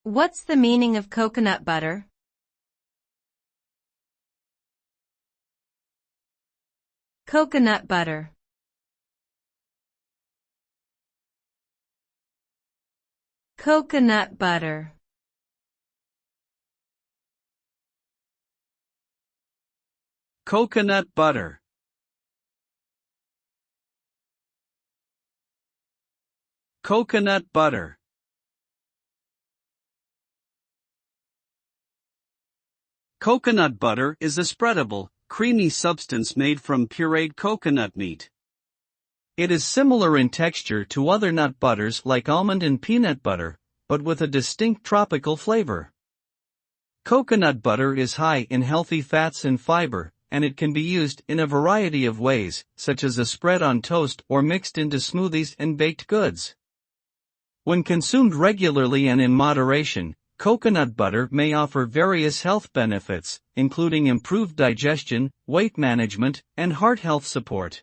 What's the meaning of coconut butter? Coconut butter. Coconut butter. Coconut butter. Coconut butter. Coconut butter is a spreadable, creamy substance made from pureed coconut meat. It is similar in texture to other nut butters like almond and peanut butter, but with a distinct tropical flavor. Coconut butter is high in healthy fats and fiber, and it can be used in a variety of ways, such as a spread on toast or mixed into smoothies and baked goods. When consumed regularly and in moderation, coconut butter may offer various health benefits, including improved digestion, weight management, and heart health support.